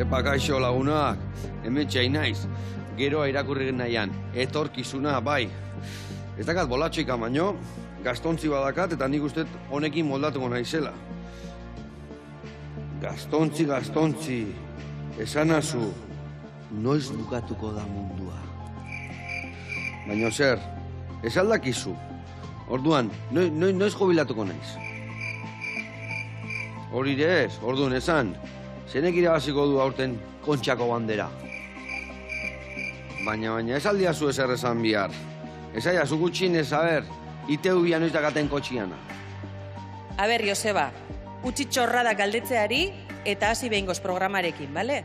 Epa, kaixo lagunak, hemen txain naiz. Geroa irakurri nahian, etorkizuna, bai. Ez dakat bolatxika baino, gastontzi badakat eta nik uste honekin moldatuko naizela. Gastontzi, esanazu, noiz bukatuko da mundua. Baina zer, ez aldakizu. Orduan, noiz jubilatuko naiz. Hori ere ez, orduan esan, zenek irabaziko du aurten kontxako bandera. Baina ez aldiazu ezer esan bihar. Ez aiazu gutxinez, iteu bian noiz dakaten kotxiana. Joseba, utzi txorrada galdetzeari eta hasi behingoz programarekin, bale?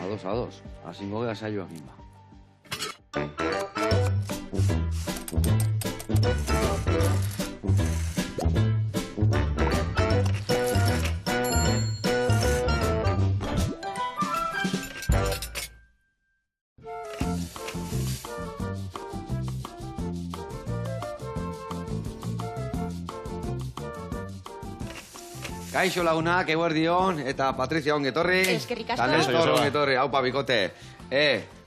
Ados, hasingo gea saioakin ba. Kaixo lagunak, eguerdion, eta Patrizia ongetorri. Eskerrik asko. Eta Nestor ongetorri, haupa bikote.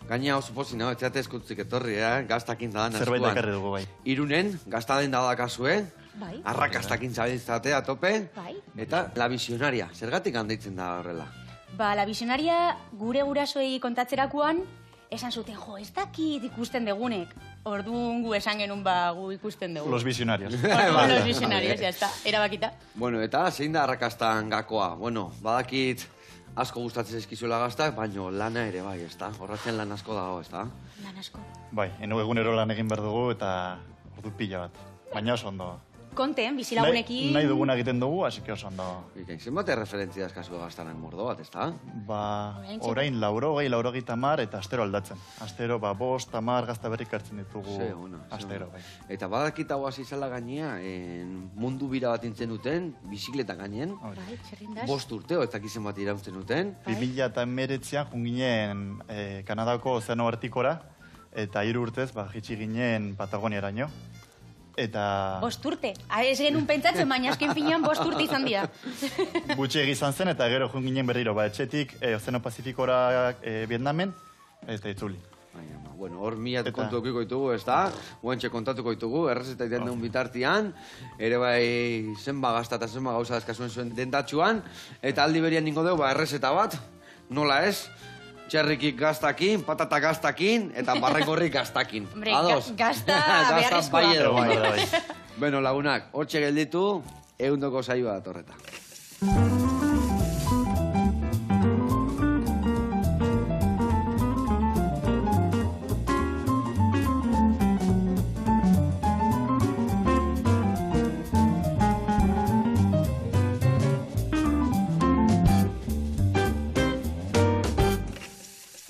Gaina oso pozik nago, etxeate eskutzik etorri, gaztakin zadan askuan. Zerbait ekarri dugu, bai. Irunen, gaztaden dadakazue. Bai. Arrakastakin zabiltzatea tope. Bai. Eta La Visionaria, zergatik handeitzen da horrela? La Visionaria gure gurasoei kontatzerakoan, esan zuten, ez dakit ikusten degunek. Orduan gu esan genuen gu ikusten dugu. Los Visionarios. Los Visionarios, ya está, erabakita. Bueno, eta zein da arrakastan gakoa? Bueno, badakit asko gustatzen eskizuela gaztak, baino lana ere bai, ezta? Horratzen lan asko dago, ezta? Lan asko. Bai, egunero lan egin behar dugu eta ordu pila bat. Baina oso ondo. Konten, bizilagunekin... Nahi duguna egiten dugu, así que oso ondo. Zenbat referentzia eskazu gaztanak mordo bat, ezta? Orain 80, 90 eta astero aldatzen. Astero, 5, 10 gazta berrik hartzen ditugu. Astero, bai. Eta badakit hau hasi zela gainea, mundu bira bat intzen duten, bizikleta gainen. Bai, txerrindaz. 5 urteo, ez dakizen bat irauzten duten. 2019an junginen Kanadako Ozeano Artikora, eta 3 urtez, jitsi ginen Patagoniaraino. Eta... 5 urte. Ez genuen pentsatzen, baina azken finean 5 urte izan dira. Gutxi izan zen, eta gero joan ginen berriro. Etxetik, Ozeano Pazifikora Vietnamen, eta itzuli. Bueno, hor mila kontu okiko ditugu, ez da? Guantxe kontatuko ditugu, errezeta iten duen bitartian, ere bai zenba gazta eta zenba gauza eskazuen zuen dentatxuan, eta aldi berian ningo dugu, errezeta bat, nola ez? Txerrikik gaztakin, patata gaztakin, eta barrekorrik gaztakin. Ados? Gazta beharrezkoa. Bai edo, bai. Bueno, lagunak, hortxe gelditu, ehundoko saioa datorreta.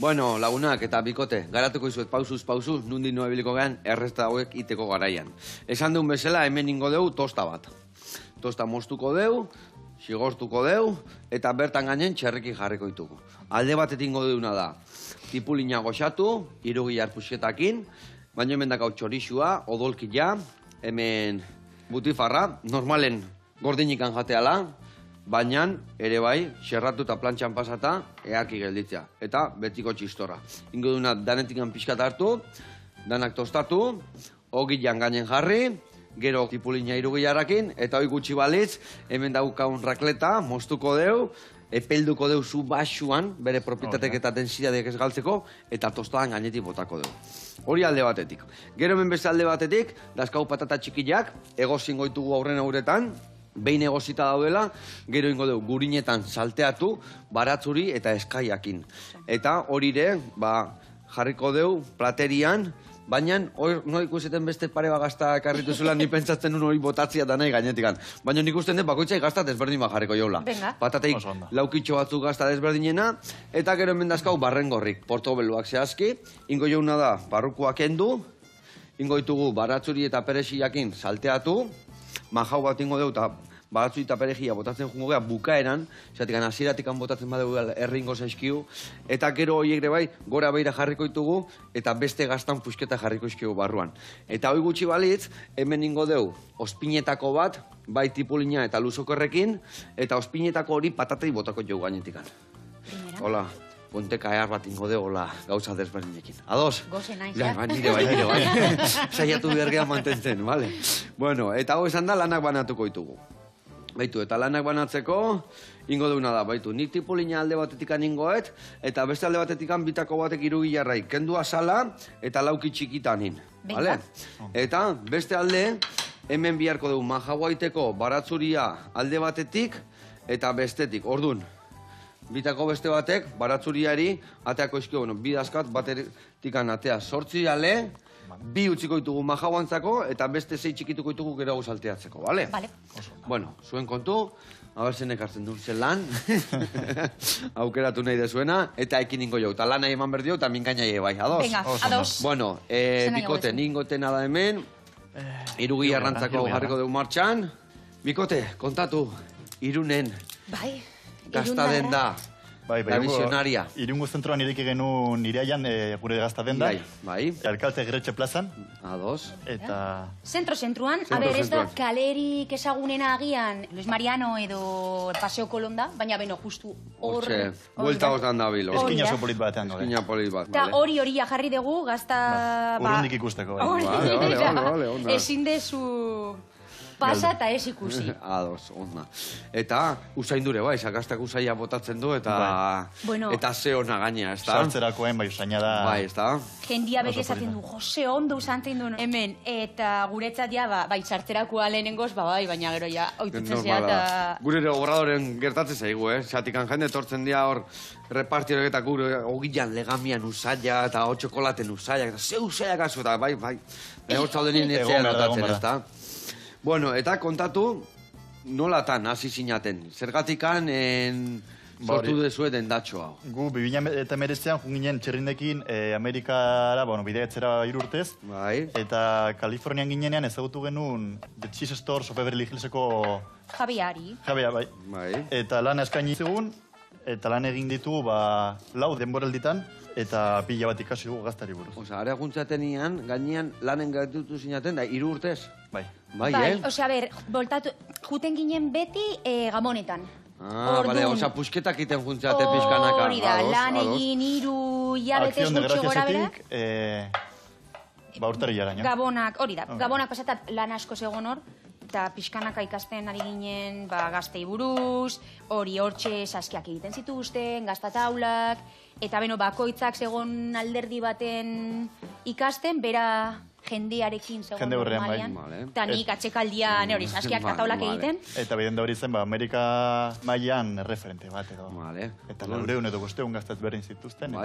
Bueno, lagunak eta bikote, garatuko izuet pausuz, nundi noa biliko gehan, errezta hauek iteko garaian. Esan duen bezala, hemen ingo deu tosta bat. Tosta moztuko deu, xigortuko deu, eta bertan gainen txerriki jarriko ditugu. Alde batetik ingo deuna da, tipulina goxatu, 3 gilar puxetakin, baina hemen dakau txorixua, odolkia, hemen butifarra, normalen gordinikan jateala, baina ere bai, xerratu eta plantxan pasata, eaki gelditzea. Eta betiko txistorra. Ingo duna danetikan pixkat hartu, danak tostatu, ogilan gainen jarri, gero tipulina 3 gilarrakin, eta hoi gutxi balitz, hemen daukaun rakleta, moztuko deu, epelduko deu zu basuan, bere propietatek eta densidadeak ez galtzeko, eta tostadan gainetik botako deu. Hori alde batetik. Gero hemen beste alde batetik, dazkau patata txikiak, egozin goitugu aurren auretan, behin egozita daudela, gero ingo dugu gurinetan salteatu, baratzuri eta eskaiakin. Eta hori ere, jarriko dugu platerian, baina no ikuseten beste pare bat gazta ekarritu zula, ni pentsatzen nun hori botatzia da nahi gainetikan. Baina nik usten dut bakoitzai gazta desberdin bat jarriko joula. Patateik laukitxo batzuk gazta desberdinena, eta gero hemen dazkau barrengorrik, portobeluak zehazki, ingo jouna da barrukoak endu, ingo ditugu baratzuri eta peresiakin salteatu, majau bat ingo dugu eta baratzu eta perejia botatzen jungo geha bukaeran, zatik hasieratik botatzen badegu erringo zaizkiu, eta gero horiek ere bai gora beira jarriko ditugu eta beste gaztan pusketa jarriko izkigu barruan. Eta hoi gutxi balitz, hemen ingo dugu ospinetako bat, bai tipulina eta luzokorrekin, eta ospinetako hori patatei botako dugu gainetikan. Hola, ponteka ehar bat ingo de, hola, gauza desberdinekin. Ados? Goze naiz, Ja, nire bai. Saiatu bergean mantentzen, vale? Bueno, eta hau esan da lanak banatuko ditugu. Baitu, eta lanak banatzeko, ingo deuna da, baitu, nik tipulina alde batetikan ingoet, eta beste alde batetikan bitako batek irugilarrai, kendu azala eta lauki txikitanin. Vale? Eta beste alde, hemen biharko dugu majaguaiteko baratzuria alde batetik eta bestetik. Ordun, bitako beste batek baratzuriari ateako izkio, bueno, bidazkat batetikan atea 8 ale, 2 utziko ditugu majaguantzako eta beste 6 txikituko ditugu gero salteatzeko, bale? Vale. Bueno, zuen kontu, haber ekartzen duen zen lan, aukeratu nahi dezuena, eta ekin ingo jau, eta lan nahi eman berdio, eta mingainai bai, ados? Venga, ados. Bueno, Bikote, ningotena da hemen, irugi arrantzako jarriko dugu martxan. Bikote, kontatu, Irunen, Bai, gazta den da, la visionaria. Irungo zentroan ireki genuen iraian gure gazta denda. Bai. Alkalte Geretxe plazan. Ados. Eta... Zentruan, a ber, ez da kalerik ezagunena agian Luis Mariano edo Paseo Kolonda, baina beno, justu hor... Hortxe, buelta hoztan da bilo. Eskina zo polit batean gaude. Eskina polit bat, Eta vale. hori jarri dugu, gazta... Urrundik ikusteko. Vale, onda. Ezin dezu pasa eta ez ikusi. Ados, onda. Eta usaindure, bai, sakastak usaia botatzen du, eta eta ze hona gaina, ez da? Sartzerakoen, bai, usaina da... Bai, ez da? Jendia beti esaten du, Jose, ondo usantzen du hemen, eta guretzat ja, bai, sartzerakoa lehenengoz, bai, baina gero ja, oitutzen zea, eta... Gure obradoren gertatzen zaigu, Zatikan jende etortzen dira hor repartiorek eta gure ogilan legamian usaila eta txokolaten usaila, eta ze usaila gazu, eta bai, hor zaudenin etzea notatzen, ez da? Bueno, eta kontatu nolatan hasi zinaten. Zergatikan sortu dezueten datxo hau. Gu, 2019an junginen txerrindekin Amerikara, bidegatzera 3 urtez. Bai. Eta Kalifornian ginenean ezagutu genuen The Cheese Store of Beverly Hillseko... Javiari. Bai. Eta lan eskaini zigun, eta lan egin ditu 4 denboralditan, eta pila bat ikasi dugu gaztari buruz. Osa, areaguntzaten ian, gainean lanen gatutu zinaten, da, 3 urtez? Bai. Bai, osea, ber, voltatu, juten ginen beti Gamonetan. Bale, osa, pusketak iten juntzate pixkanaka. Hori da, lan egin 3 hilabetez gutxi gora bera. Urtari jara, Gabonak, hori da, Gabonak pasatat lan asko zegoen hor, eta pixkanaka ikasten ari ginen, gaztei buruz, hori hortxe saskiak egiten zituzten, gazta taulak, eta beno, bakoitzak zegoen alderdi baten ikasten, bera jendearekin zegoen normalian. Eta nik atxekaldian hori saskiak eta taulak egiten. Eta biden da hori zen, Amerika mailan referente bat edo. Eta 400 edo 500 gaztaz berdin zituzten.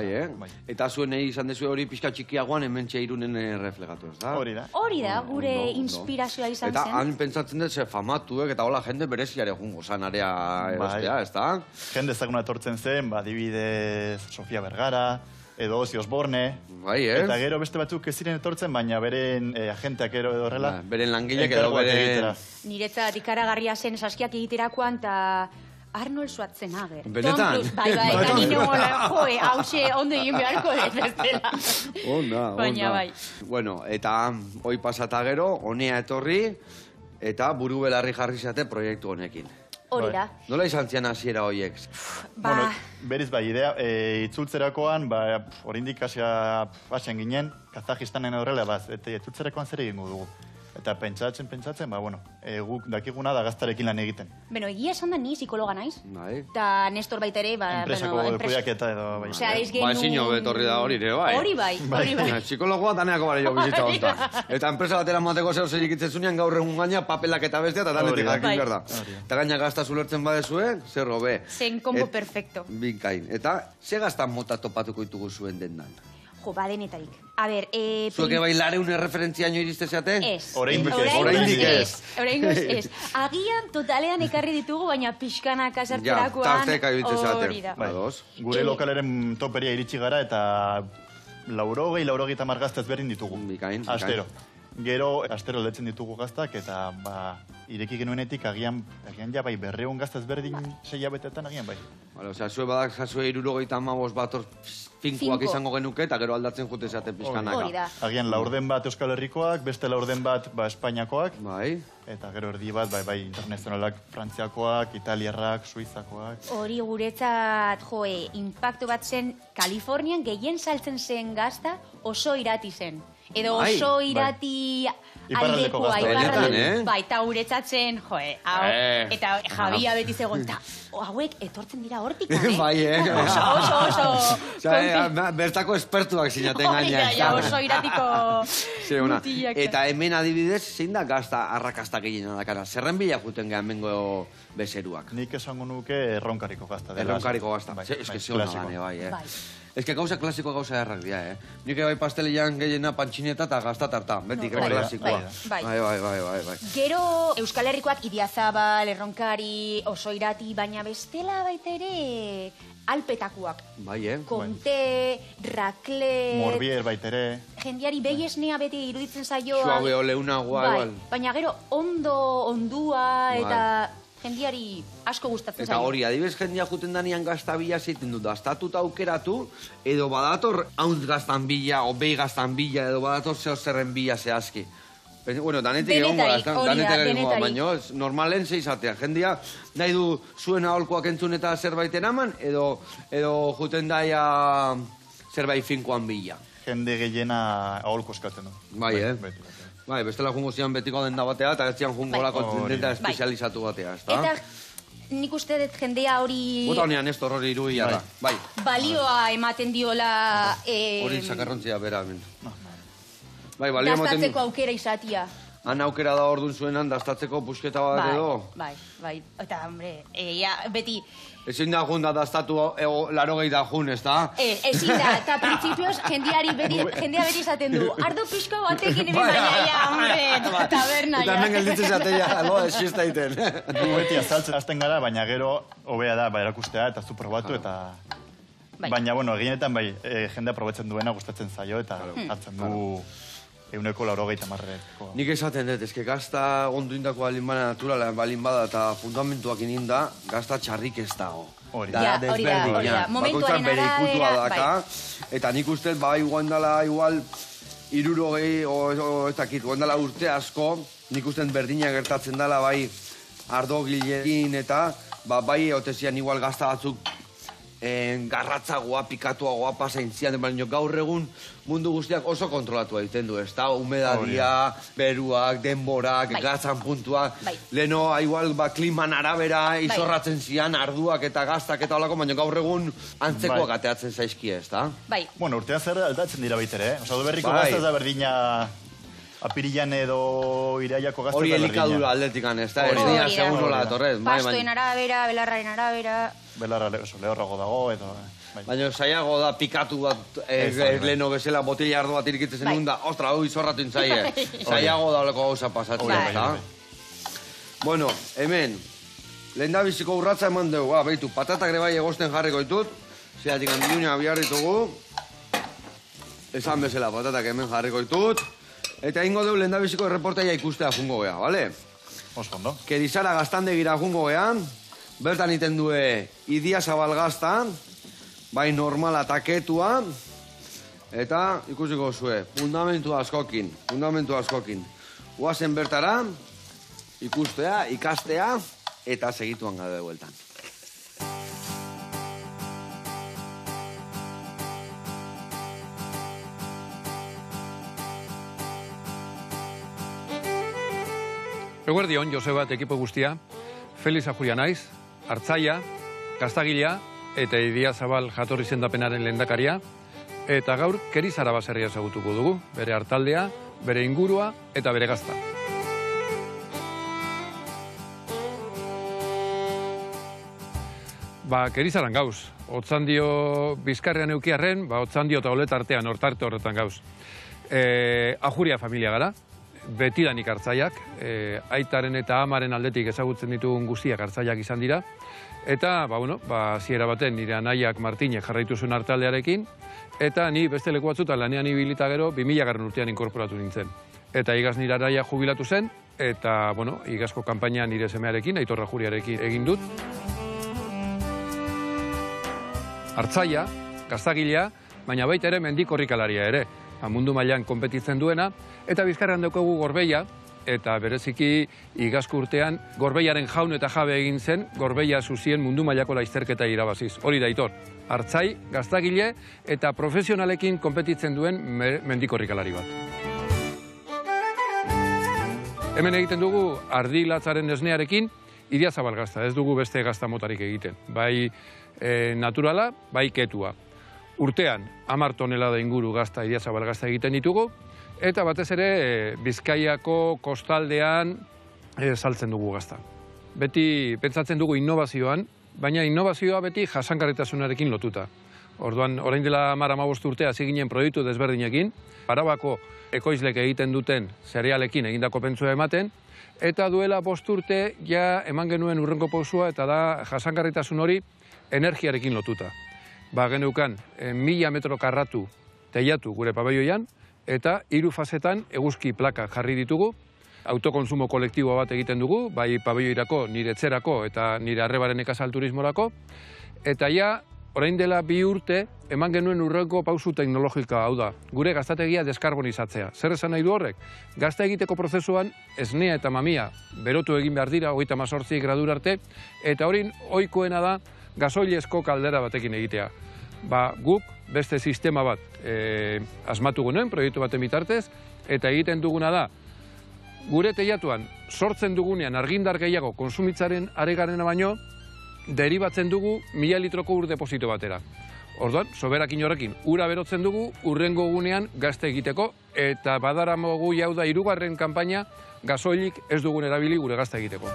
Eta zuen izan dezu hori pixka txikiagoan hemen Irunen reflegatu, ez da? Hori da. Hori da, gure inspirazioa izan zen. Eta han pentsatzen dut, famatuek eta hola jende bereziare jungo zan area erostea, ez da? Jende ezaguna etortzen zen, adibidez Sofia Vergara, edo Ozzy Osbourne. Bai, Eta gero beste batzuk ez ziren etortzen, baina beren agenteak edo horrela. Beren langilek edo beren... Niretzat ikaragarria zen saskiak egiterakoan, eta Arnold Schwarzenegger. Benetan? Bai, eta nino gola, joe, hause ondo egin beharko dut bestela. Onda. Baina bai. Bueno, eta hoi pasata gero, honea etorri, eta buru belarri jarri zate proiektu honekin. Hori da. Nola izan zian hasiera horiek? Beriz bai, idea, itzultzerakoan, oraindik hasen ginen, Kazajistanen horrela, eta itzultzerakoan zer egingo dugu. Eta pentsatzen, guk dakiguna da gaztarekin lan egiten. Beno, egia esan da ni psikologa naiz. Bai. Eta Nestor baita ere, enpresako proieketa edo, bai. Osea, ez genuen... Ezin betorri da hori ere, bai. Hori bai. Psikologoa daneako bare jo bizitza honta. Eta enpresa batera mateko zer ikitzen zunean gaur egun gaina papelak eta bestia, eta danetik jakin behar da. Eta gaina gazta zulertzen badezue, zer robe. Zen kombo perfecto. Binkain. Eta, ze gaztan mota topatuko ditugu zuen dendan? Jo, badenetarik. A ber, Zueke bai lareune referentziaino iriste zeate? Ez. Oraindik ez. Oraingoz ez. Agian totalean ekarri ditugu, baina pixkanaka sartzerakoan... Ja, tarteka iritze zeate. Hori da. Gure lokalaren toperia iritsi gara eta 40-50 gaztez berdin ditugu. Bikain. Astero. Gero, astero aldatzen ditugu gaztak, eta ireki genuenetik agian ja bai, 200 gazta ezberdin 6 hilabetetan agian bai. Vale, osea, zue badak zazue 75 bat finkoak izango genuke, eta gero aldatzen jute zaten pixkanaka. Hori da. Agian laurden bat Euskal Herrikoak, beste laurden bat Espainiakoak, Bai. eta gero erdi bat, bai, internazionalak, Frantziakoak, Italiarrak, Suizakoak. Hori guretzat, impactu bat zen, Kalifornian gehien saltzen zen gazta oso irati zen. Edo Bai, oso irati Iparraldeko aldekoa, gazta. Benetan, bai, eta guretzat zen, hau, eta Jabia beti zegoen, eta hauek etortzen dira hortik, Bai, Oso. Bertako espertuak zinaten gaina. Ja, oso iratiko Zeuna. mutilak. Eta hemen adibidez, zein da gazta arrakasta gehiena dakara? Zerren bila juten gehan bengo bezeruak? Nik esango nuke erronkariko gazta. dela. Erronkariko gazta. Bai, Ez que bai, ziona klasikoa. gane, bai, Bai. Ez que gauza klasiko gauza errak dira, Nik bai pastelian gehiena pantxineta eta gazta tarta. Beti Bai, klasikoa. bai. Bai. Gero Euskal Herrikoak Idiazabal, Erronkari, oso irati, baina bestela baita ere alpetakuak. Bai, Konte, Raklet, Morbier baitere. jendiari behiesnea beti iruditzen zaio. Suabe oleunagoa, bai, igual. baina gero ondua, Bai. eta jendiari asko gustatzen Eta zaio. hori, adibez jendia juten danean gazta bila zeiten dut, dastatuta aukeratu, edo badator hauntz gaztan bila, o behi gaztan bila, edo badator zeo zerren bila zehazki. Bueno, danetik egon Denetarik, gara, hori da, danetik egon gara, denetarik. baina normalen ze izatea. Jendia nahi du zuen aholkoak entzun eta zerbait eraman, edo juten daia zerbait finkoan bila. Jende gehiena aholko eskatzen du. Bai, Beti. Bai, bestela jungo zian betiko denda batea, eta ez zian jungo Bai. lako Hori. denda Bai. espezializatu batea, ezta? Eta nik uste dut jendea hori Bota honean ez hori irui jarra. Bai. balioa ematen diola Hori zakarrontzia bera hemen. Bai, balio ematen gastatzeko aukera izatia. Han aukera da ordun zuenan dastatzeko pusketa bat edo. Bai. Eta, hombre, beti, Ezin da jun da dastatu 80 da jun, ez da? ezin da, eta printzipioz jendea beti izaten du. Ardo pixko batekin hemen Bai. baina, ja, hombre, taberna, Eta hemen gelditzen zatea, aloa, esiesta iten. Gu beti azaltzen hasten gara, baina gero hobea da erakustea eta zu probatu eta... Bai. Baina, bueno, eginetan bai, jendea probatzen duena gustatzen zaio eta hartzen du 190ko. Nik esaten dut, eske gazta onduindako balin bada, naturala balin bada eta fundamentuak ininda, gazta txarrik ez dago. Hori. Ja, hori da. Momentuaren Bakoitzak bere ikutua arabera, daka, eta nik uste, bai, guandala, igual, 60 o ez dakit, guandala urte asko, nik uste berdina gertatzen dela, bai, ardo gilekin eta, bai, otezian igual gazta batzuk, garratzagoa, pikatuagoa pasaintzian, baina gaur egun mundu guztiak oso kontrolatu egiten du, ez da? Humedadia, beruak, denborak, Bai. gatzan puntuak, Bai. leno, igual, kliman arabera izorratzen zian, arduak eta gaztak eta olako, baina gaur egun antzekoak Bai. ateatzen zaizki, ez da? Bai, Bueno, urtean zer aldatzen dira baitere, Osa, berriko Bai. gazta ez da berdina apirilan edo iraiako gazta Hori ez da berdina. elikadura aldetikan, ez da? Ez Hori dira da. segun nola Hori da. datorrez. Bai, pastoen arabera, belarraren arabera, Belarra lehorrago dago edo... Bai. Baina zaiago da pikatu bat, bai. leno bezala botila ardo bat irikitzen Bai. zenun da, ostra, hau izorratu intzaie. Zaiago da olako gauza pasatzen, Bai. ez da? Bueno, hemen, lehen da biziko urratza eman dugu, behitu, patatak ere bai egosten jarriko ditut, zeatik handiunia bihar ditugu, esan bezala patatak hemen jarriko ditut, eta ingo dugu lehen da biziko erreportaia ikustea jungo gea, bale? Oso ondo. Kerizara gaztandegira jungo gean, bertan iten due Idiazabal gazta, bai normala taketua, eta ikusiko zue, fundamentu askokin. Guazen bertara, ikustea, ikastea, eta segituan gabe bueltan. Eguerdion, Joseba eta ekipo guztia, Felix Ajuria naiz, Artzaia, Gaztagilea eta Idiazabal jatorri zendapenaren lehendakaria, eta gaur Kerizara baserria ezagutuko dugu, bere hartaldea, bere ingurua eta bere gazta. Kerizaran gauz, Otzandio Bizkarrean eukiarren, Otzandio eta Olet artean, hortarte horretan gauz. Ajuria familia gara, betidanik Artzaiak, aitaren eta amaren aldetik ezagutzen ditugun guztiak Artzaiak izan dira, eta, ziera baten, nire anaiak Martinek jarraitu zuen hartaldearekin, eta ni beste leku batzutan lanean ibilita gero 2000 urtean inkorporatu nintzen. eta igaz nire araia jubilatu zen, eta, bueno, igazko kanpaina nire semearekin, Aitor Ajuriarekin egin dut. Artzaia, gaztagilea, baina baita ere mendikorrikalaria ere, mundu mailan konpetitzen duena, eta Bizkaian daukagu Gorbeia, eta bereziki igazko urtean Gorbeiaren jaun eta jabe egin zen, Gorbeia zuzien mundu mailako laizterketa irabaziz. Hori da, Aitor, artzai, gaztagile eta profesionalekin konpetitzen duen mendikorrikalari bat. Hemen egiten dugu ardi latzaren esnearekin Idiazabal gazta, ez dugu beste gazta motarik egiten. Bai naturala, bai ketua. Urtean, 10 tonelada inguru gazta Idiazabal gazta egiten ditugu, eta batez ere Bizkaiako kostaldean saltzen dugu gazta. Beti pentsatzen dugu innovazioan, baina innovazioa beti jasangarritasunarekin lotuta. Orduan, orain dela 10-15 urte hasi ginen proiektu desberdinekin, Arabako ekoizlek egiten duten zerealekin egindako pentsua ematen, eta duela 5 urte ja eman genuen urrengo pausua eta da jasangarritasun hori energiarekin lotuta. Geneukan 1000 metro karratu teiatu gure pabelloian, eta 3 fasetan eguzki plaka jarri ditugu. Autokonsumo kolektibo bat egiten dugu, bai pabelloirako, nire etxerako eta nire arrebaren nekazal turismorako. Eta ja, orain dela 2 urte, eman genuen urrengo pausu teknologika, hau da, gure gaztategia deskarbonizatzea. Zer esan nahi du horrek? Gazta egiteko prozesuan, esnea eta mamia berotu egin behar dira, 38 gradura arte, eta hori ohikoena da gasoilezko kaldera batekin egitea. Guk beste sistema bat asmatu genuen, proiektu baten bitartez, eta egiten duguna da, gure teiatuan sortzen dugunean argindar gehiago konsumitzaren aregarena baino, deribatzen dugu 1000 litroko ur deposito batera. Orduan, soberakin horrekin, ura berotzen dugu, urrengo gunean gazte egiteko, eta badaramogu jau da 3. kanpaina gasoilik ez dugun erabili gure gazte egiteko.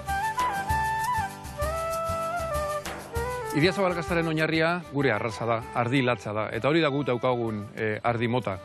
Idiazabal gaztaren oinarria gure arraza da, ardi latza da, eta hori da gut daukagun ardi mota.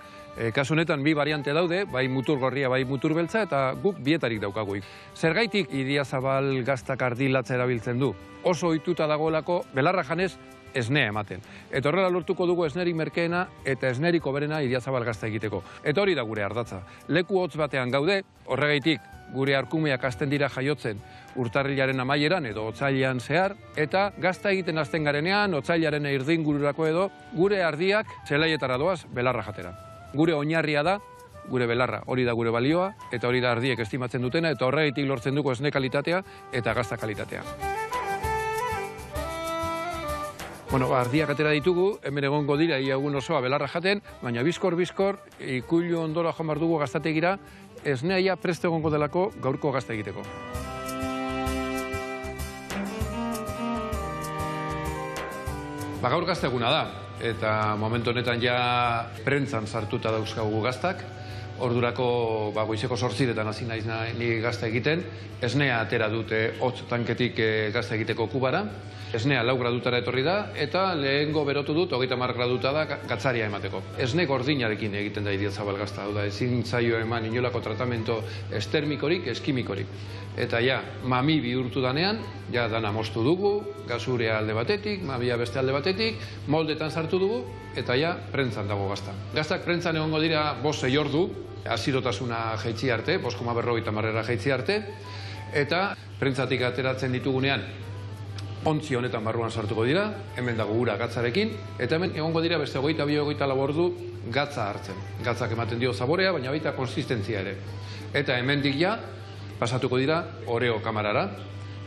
Kasu honetan 2 variante daude, bai mutur gorria, bai mutur beltza, eta guk bietarik daukaguik. Zergaitik Idiazabal gaztak ardi latza erabiltzen du? Oso ohituta dagoelako belarra janez esnea ematen. Eta horrela lortuko dugu esnerik merkeena eta esnerik hoberena Idiazabal gazta egiteko. Eta hori da gure ardatza. Leku hotz batean gaude, horregaitik gure arkumeak hasten dira jaiotzen urtarrilaren amaieran edo otsailean zehar, eta gazta egiten hasten garenean, otsailaren erdingururako edo, gure ardiak zelaietara doaz belarra jatera. Gure oinarria da, gure belarra, hori da gure balioa, eta hori da ardiek estimatzen dutena, eta horregaitik lortzen dugu esne kalitatea eta gazta kalitatea. Ardiak atera ditugu, hemen egongo dira ia egun osoa belarra jaten, baina bizkor, ikuilu ondora joan behar dugu gaztategira, esneaia preste egongo delako gaurko gazta egiteko. Gaur gazta eguna da, eta momentu honetan ja prentzan sartuta dauzkagu gaztak. Ordurako goizeko 8:00 hasi naiz ni gazta egiten. Esnea atera dute hotz tanketik gazta egiteko kubara. Esnea 4 gradutara etorri da, eta lehengo berotu dut 30 graduta da gatzaria emateko. Esne gordinarekin egiten da Idiazabal gazta, hau da, ezin zaio eman inolako tratamento estermikorik, eskimikorik. Eta ja, mami bihurtu danean, ja dana moztu dugu, gazurea alde batetik, mamia beste alde batetik, moldetan sartu dugu, eta ja, prentzan dago gazta. Gaztak prentzan egongo dira 5-6 ordu, azidotasuna jaitsi arte, 5,50 jaitsi arte, eta prentzatik ateratzen ditugunean, ontzi honetan barruan sartuko dira, hemen dago ura gatzarekin, eta hemen egongo dira beste 22-24 ordu gatza hartzen. Gatzak ematen dio zaborea, baina baita konsistentzia ere. Eta hemendik ja, pasatuko dira oreo kamarara,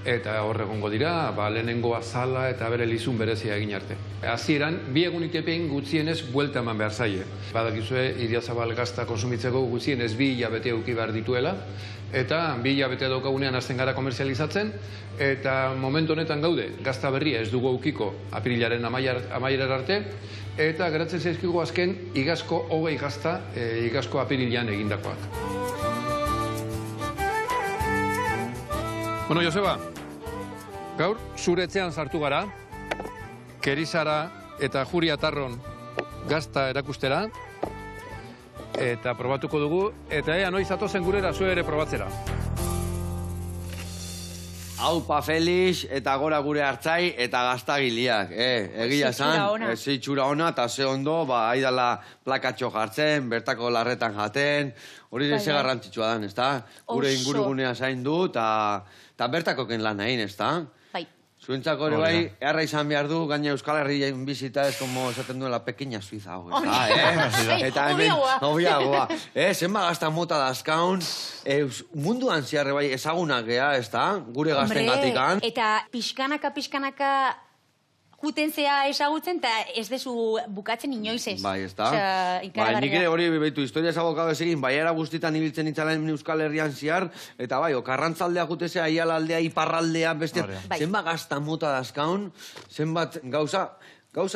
eta hor egongo dira, lehenengo azala eta bere lizun berezia egin arte. Hasieran, 2 egun itepein gutxienez buelta eman behar zaie. Badakizue, Idiazabal gazta konsumitzeko gutxienez 2 hilabete eduki behar dituela, eta 2 hilabete daukagunean hasten gara komerzializatzen, eta momentu honetan gaude, gazta berria ez dugu aukiko apirilaren amaierar arte, eta geratzen zaizkigu azken igazko 20 gazta igazko apirilean egindakoak. Joseba, gaur zure etxean sartu gara, Kerizara eta Juriatarron gazta erakustera, eta probatuko dugu, eta noiz atozen gurera zu ere probatzera. Aupa Felix, eta gora gure hartzai, eta gaztagiliak, egia esan, itxura ona, eta ze ondo, haidala plakatxo jartzen, bertako larretan jaten, hori ze garrantzitsua dan, ezta? Gure ingurugunea zaindu, eta bertako ken lan nahin, ezta? Zuentzako ere bai, erra izan behar du, gaina Euskal Herrian bizita ez, como esaten duela, pequeña Suiza, eta hemen, obiagoa. Zenba gazta mota dazkaun, munduan ziarre bai ezagunak gea, ez da? Gure gazten gatikan. Eta pixkanaka juten zea ezagutzen, eta ez dezu bukatzen inoiz ez. Bai, ez da. Nik ere hori behitu, historia ezagokado ez egin, bai, era guztitan ibiltzen itzalen Euskal Herrian ziar, eta bai, okarrantzaldea jutezea, aialaldea, iparraldea, beste, zenbat gazta mota dazkaun, zenbat gauza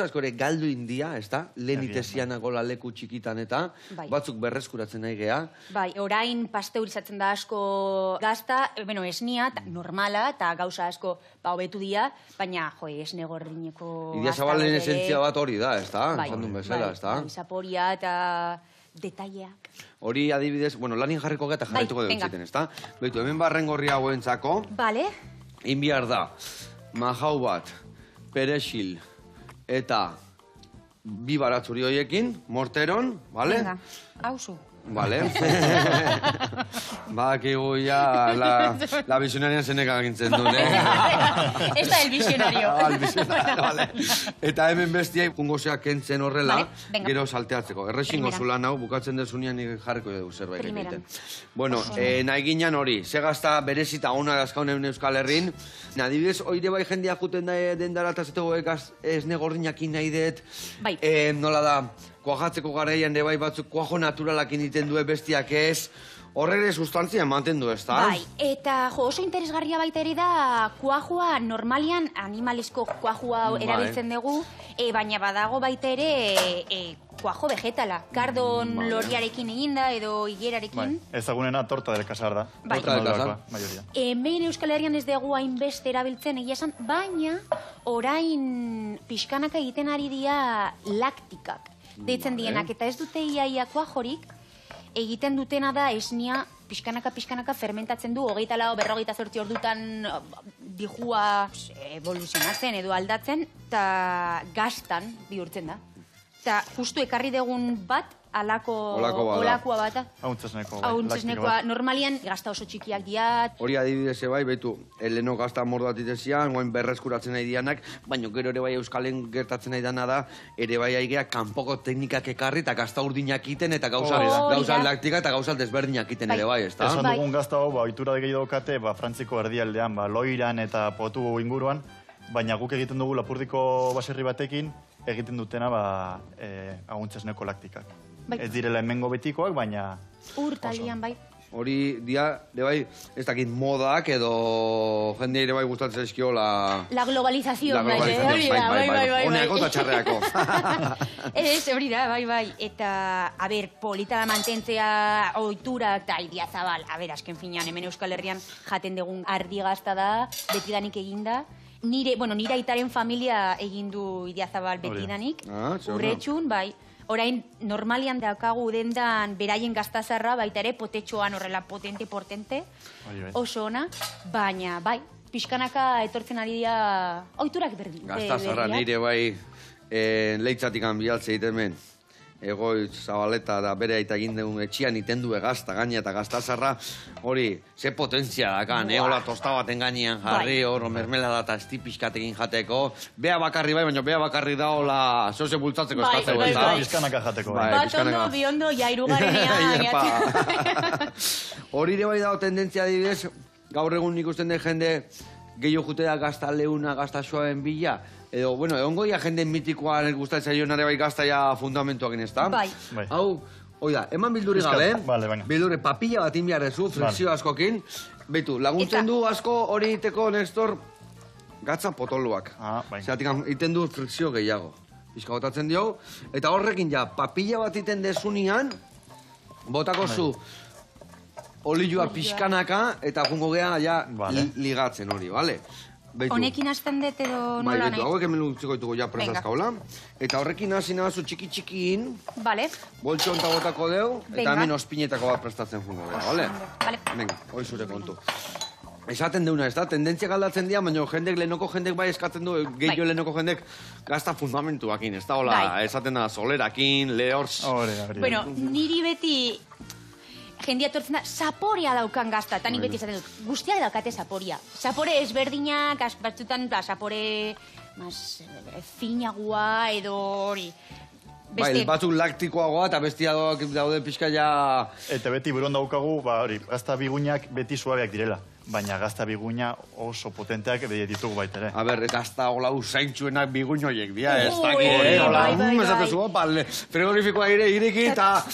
askore galdu india, ez da? Lehen itesianako leku txikitan eta batzuk berreskuratzen nahi geha. Bai, orain pasteurizatzen da asko gazta, esnia, normala, eta gauza asko hobetu dira, baina, esne gordineko... Idiazabalen esentzia bat hori da, ez da? Zandun bezala, ez da? Zaporia eta detaileak. Hori adibidez, lanin jarriko geta jarraituko dugu ziten, ez da? Beitu, hemen barren gorria goentzako, inbiar da, majau bat, perexil, eta bi baratzuri horiekin, morteron, bale? Venga, hauzu. Bale. Bakigu ya la visionarian zeneka gintzen duen, Ez da el visionario. El visionario, bale. Eta hemen bestiai kungozeak kentzen horrela, gero salteatzeko. Errexingo zulan hau, bukatzen desunean jarriko dugu zerbait egiten. Bueno, nahi ginen hori, ze gazta berezita ona dazkaunen Euskal Herrin, adibidez, oire bai jendia juten dendara eta zetego esne gordinakin nahi dut, nola da, kuajatzeko garaian ere bai batzuk kuajo naturalakin egiten du bestiak ez, horre sustantzia ematen du, ez da? Bai, eta oso interesgarria baita ere da kuajoa normalian animalesko kuajoa erabiltzen dugu, baina badago baita ere kuajo vegetala, kardon loriarekin eginda edo higuerarekin. Ezagunena torta del casar da. Torta del casar. Hemen Euskal Herrian ez dugu hainbeste erabiltzen egia esan, baina orain pixkanaka egiten ari dira laktikak. Deitzen dienak, eta ez dute iaia kuajorik, egiten dutena da esnia pixkanaka fermentatzen du, 24-48 ordutan dijua evoluzionatzen edo aldatzen, eta gaztan bihurtzen da. Eta justu ekarri degun bat, olakoa bata. Hauntzesnekoa. Normalian gazta oso txikiak diat. Hori adibidez bai, behitu, leheno gazta mordoat itezian, guain berreskuratzen nahi dianak, baina gero ere bai Euskalen gertatzen nahi dana da, ere bai aigea kanpoko teknikak ekarri eta gazta urdinak iten, eta gauza laktika eta gauza desberdinak iten ere bai, ez da? Esan dugun gazta hau, ohitura gehi daukate, Frantziko erdialdean, loiran eta potu inguruan, baina guk egiten dugu Lapurdiko baserri batekin, egiten dutena aguntzesneko laktikak. Ez direla hemengo betikoak, baina... Urtalian, bai. Hori, de bai, ez dakit modak edo jende ere bai gustatzen eskio la globalización, bai. Honeako eta txarreako. Ez, hori da, bai. Eta, polita mantentzea ohiturak eta Idiazabal, azken finean, hemen Euskal Herrian jaten dugun ardi gazta da, betidanik eginda. Nire aitaren familia egindu Idiazabal betidanik, urretxun, bai. Orain, normalian daukagu dendan beraien gaztazarra, baita ere potetxoan horrela potente, oso ona, baina, bai, pixkanaka etortzen ari dira ohiturak berdin. Gaztazarra nire bai leitzatik bialtze egiten men. Egoitz, Zabaleta da bere aita egin dugun etxian itendu egazta gaina eta gaztazarra hori, ze potentzia dakan, hola tosta baten gainean jarri, hor mermelada eta esti pixkatekin jateko. Bea bakarri bai, baina bea bakarri da hola zoze bultzatzeko eskatzeko. Pixkanaka jateko. Bat ondo, bi ondo, jairugarenean. Hori ere bai dago tendentzia adibidez, gaur egun nik usten den jende gehiago jutea gazta leuna, gazta suaben bila, edo, egongo ia jenden mitikoa gustatzen zaionare bai gaztaia fundamentuak ez da? Bai. Hau, oida, eman bilduri gabe, bilduri papilla bat inbiarrezu, frikzio askokin, behitu, laguntzen du asko hori iteko, Nestor, gatza potoluak. Zeratik, iten du frikzio gehiago. Pizka botatzen dio, eta horrekin ja, papilla bat iten desunian, botako zu, olioa pixkanaka, eta jungo geha ja ligatzen hori, bale? Honekin hasten dut edo nola nahi? Hauek hemen utziko ditugu ja prestazkaula. Eta horrekin hasi nahazu txiki-txikiin. Bale. Boltxo onta botako deu, eta hemen ospinetako bat prestatzen jungo geha, bale? Bale. Venga, hoi zure kontu. esaten deuna, ez da? Tendentziak aldatzen dira, baina lehenoko jendek bai eskatzen du, gehiago lehenoko jendek gazta fundamentuakin, ez da? Hola, esaten da, solerakin, lehorz. Bueno, niri beti jendia tortzen da, saporea daukan gazta, eta nik beti esaten dut, guztiak daukate saporea. Sapore ezberdinak, batzutan, sapore finagoa edo hori. Bai, batzuk laktikoagoa eta bestia daude pixka ja... Eta beti buruan daukagu, gazta biguñak beti suabeak direla. Baina gazta biguña oso potenteak ditugu baita ere. A ber, gazta hola usaintxuenak biguñ horiek, dia, ez daki, bai. esatezu, frigorifikoa ireki, eta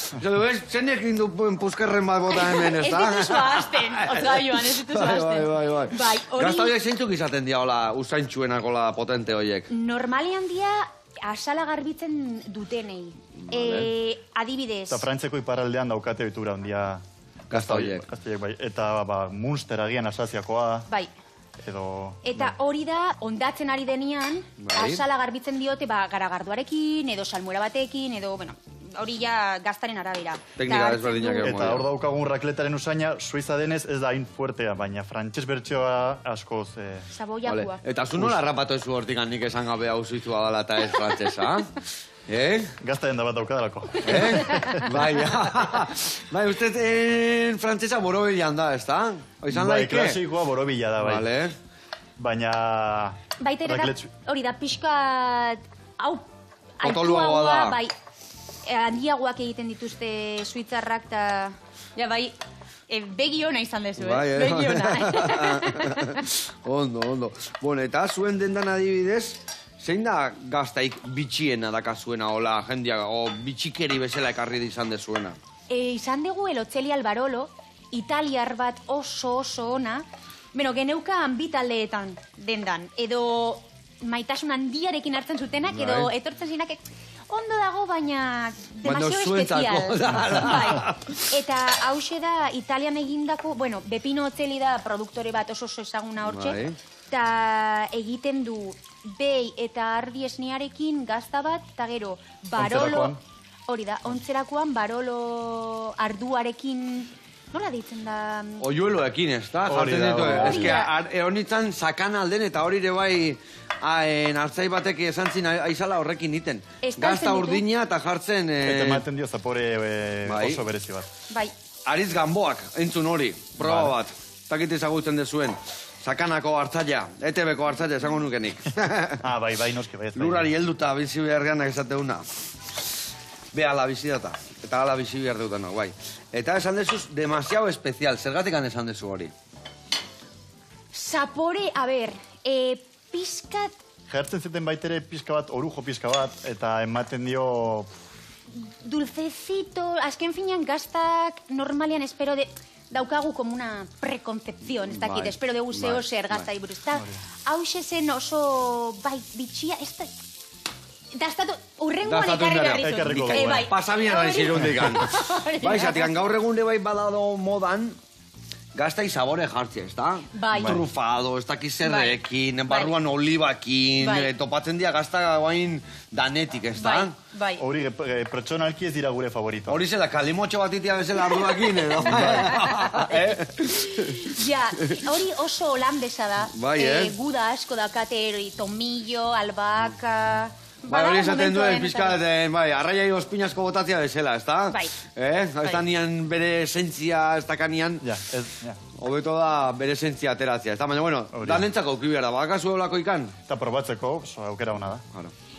zenek indu puskerren bat bota hemen, ez da? Ez dituzu ahazten, Otzaioan, ez dituzu ahazten. Bai. Gazta horiek zeintzuk izaten dira hola usaintxuenak hola potente horiek? Normalean dia asala garbitzen dutenei. Adibidez. Eta Frantzeko iparraldean daukate ohitura handia Gazta horiek. Bai. Eta Munster agian asaziakoa. Bai. Eta hori da, ondatzen ari denean, asala garbitzen diote garagarduarekin, edo salmuera batekin, edo, bueno, hori ja gaztaren arabera. Teknika ezberdinak egon. Eta hor daukagun rakletaren usaina, suiza denez ez da hain fuertea, baina frantses bertsioa askoz... Saboiakua. Eta zu nola rapatu ezu hortik nik esan gabe hau suizua dala eta ez frantsesa? Gaztaen da bat daukadalako. Bai, uste frantsesa borobilan da, ez da? Bai, klasikoa borobila da, bai. Vale. Baina... Baita ere da, hori da, pixkat... Hau, potoluagoa da. Bai, handiagoak egiten dituzte suitzarrak, eta... Ja, bai, begi ona izan dezu, begi ona. Ondo. Bueno, eta zuen dendan adibidez, zein da gaztaik bitxiena dakazuena, hola, jendia, o bitxikeri bezala ekarri izan dezuena? Izan dugu Elotzeli Albarolo, italiar bat oso ona, geneukan bi taldeetan dendan, edo maitasun handiarekin hartzen zutenak, edo etortzen zinak, ondo dago, baina demasiado espezial. Eta hause da, Italian egindako, Bepino Otzeli da produktore bat oso ezaguna hortxe, eta egiten du behi eta ardi esnearekin gazta bat, eta gero, Barolo, hori da, ontzerakoan Barolo arduarekin, nola ditzen da? Oiueloekin, ez da? Jartzen ditu, eske, honitzen sakan alden eta hori ere bai hartzai batek esan zin aizala horrekin iten. Gazta urdina eta jartzen... Eta ematen dio zapore oso berezi bat. Bai. Ariz Gamboak, entzun hori, proba bat. Takit ezagutzen dezuen. Sakanako hartzaia, ETB-ko hartzaia esango nukenik. Bai, noski, bai. Lurari helduta bizi behar ganak esateuna. Be, ala bizi data. Eta ala bizi behar dutano, bai. Eta esan dezuz, demasiado especial. Zergatik esan dezu hori? Zapore, a ber, pizkat... Jartzen zeten baitere pizka bat, orujo pizka bat, eta ematen dio... Dulcecito, azken finean gaztak normalean espero de... Daukagu como una preconcepción, ez dakit, espero dugu zeo zer gaztai buruz. Hau zen oso, bitxia, ez da... Daztatu, urrengoan ekarri berrizu. Pasamian ari zirundikan. Bai, zatikan, gaur egun bai badado modan, gaztai sabore jartzea, ez da? Bai. Trufado, ez dakiz zerrekin, barruan olibakin, topatzen dira gazta guain danetik, ez da? Bai. Hori, pertsonalki ez dira gure favorito. Hori zela, kalimotxo bat itia bezala arduakin, edo? Ja, hori oso holandesa da. Bai, Guda asko dakate, tomillo, albaka... Bai, hori esaten duen, pizkat, arraiai ospinasko botatzea bezala, ez da? Bai. Ez da nian bere esentzia, ez dakanean... Hobeto da bere esentzia ateratzea, ez da? Baina, bueno, danentzako uki behar da, bakazu eulako ikan? Eta probatzeko, aukera hona da.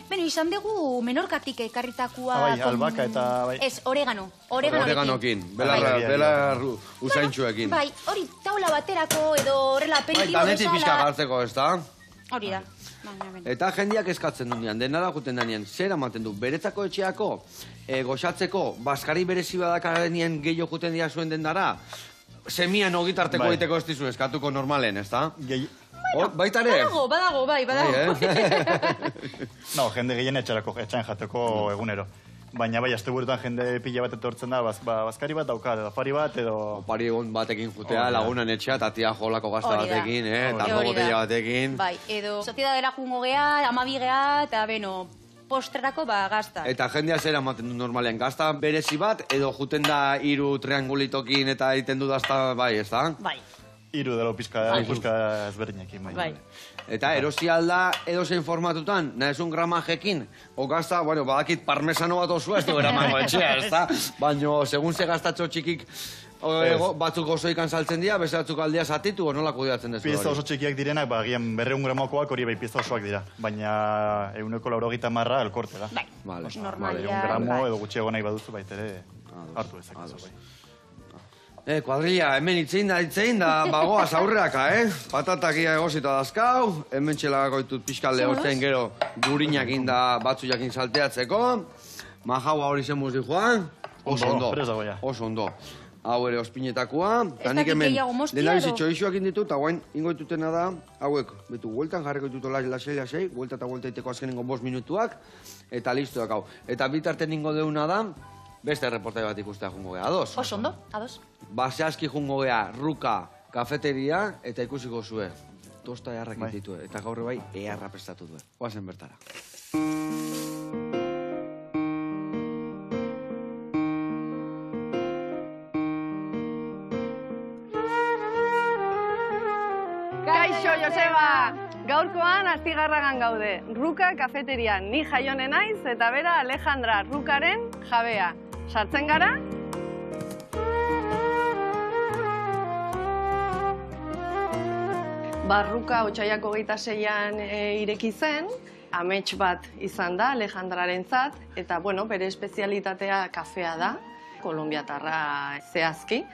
Bueno, izan dugu menorkatik ekarritakua... Bai, albaka eta... Ez, oregano. Oreganokin, belar usaintxuekin. Bai, hori taula baterako edo horrela aperitibo bezala... Danetik pizka gartzeko, ez da? Hori da. Eta jendiak eskatzen du nian, denara juten da nian, zer amaten du, beretzako etxeako, goxatzeko, baskari berezi badakarrenien gehiago juten dira zuen dendara, semian ogitarteko egiteko ez dizu eskatuko normalen, ez da? Baitare? Badago, badago. No, jende gehien etxain jateko egunero. Baina bai, asteburutan jende pila bat etortzen da, bazkari bat dauka, edo afari bat, edo... Opari egon batekin jutea, lagunan etxea, eta tia jolako gazta batekin, tango botella batekin. Bai, edo soziedadera jungo geha, amabi geha, eta postrerako gazta. Eta jendea zera ematen du normalean, gazta berezi bat, edo juten da hiru triangulitokin eta egiten du dazta, bai, ez da? Bai. Hiru delo pizka ezberdinekin. Bai. Eta erosi alda edozein formatutan, nahezun gramajekin, okazta, bueno, badakit parmesano bat osua, ez du eramango etxea, ez da? Baina, segun ze gaztatxo txikik batzuk oso ikan saltzen dira, beste batzuk aldia zatitu, nola kudeatzen dezu hori? Pieza oso txikiak direnak, gian 200 gramokoak hori bai pieza osoak dira. Baina 180 elkorte da. Vale. Normalia. 1 gramo edo gutxiago nahi baduzu baitere hartu ezak. Kuadrilla, hemen itzein da bagoaz aurreaka, Patatak ia egozita dazkau, hemen txelagako ditut pixkal lehortzen gero gurinak inda batzu jakin salteatzeko. Majaua hori zen muzi joan. Oso ondo. Oso ondo. Hau ere ospinetakoa. Ez dakit gehiago mostia edo? Lehenabizitxo izuak inditut, eta guain ingoitutena da, hauek, betu, gueltan jarriko ditut lasei, guelta eta guelta iteko azkenengo 5 minutuak, eta listoak hau. Eta bitarten ingo deuna da, beste reportai bat ikustea jungo geha, ados? Oso ondo, ados. Baseazki jungo geha, Ruka, kafeteria, eta ikusiko zue. Tosta eharrak inditu, eta gaur bai, eharra prestatu du. Oazen bertara. Kaixo, Joseba! Gaurkoan Astigarragan gaude. Ruka kafeterian ni jaione naiz eta bera Alejandra Rukaren jabea. Sartzen gara? Ruka otsaiak 26an ireki zen, amets bat izan da Alejandrarentzat, eta bere espezialitatea kafea da, kolonbiatarra zehazki.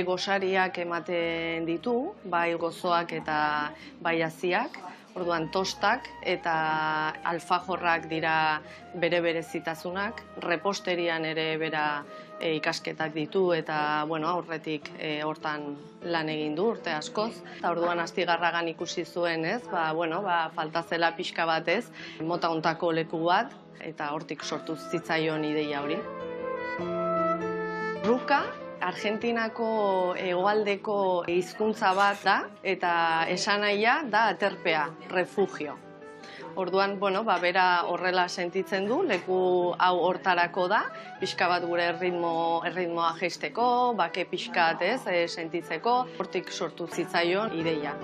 Gosariak ematen ditu, bai gozoak eta bai haziak, orduan tostak eta alfajorrak dira bere berezitasunak, reposterian ere bera ikasketak ditu eta aurretik hortan lan egin du urte askoz. Eta orduan Astigarragan ikusi zuen, falta zela pixka batez, mota hontako leku bat, eta hortik sortu zitzaion ideia hori. Ruka Argentinako hegoaldeko hizkuntza bat da, eta esanaia da aterpea, refugio. Orduan, bera horrela sentitzen du, leku hau hortarako da, pixka bat gure erritmoa jeisteko, bake pixkat sentitzeko, hortik sortu zitzaion ideia.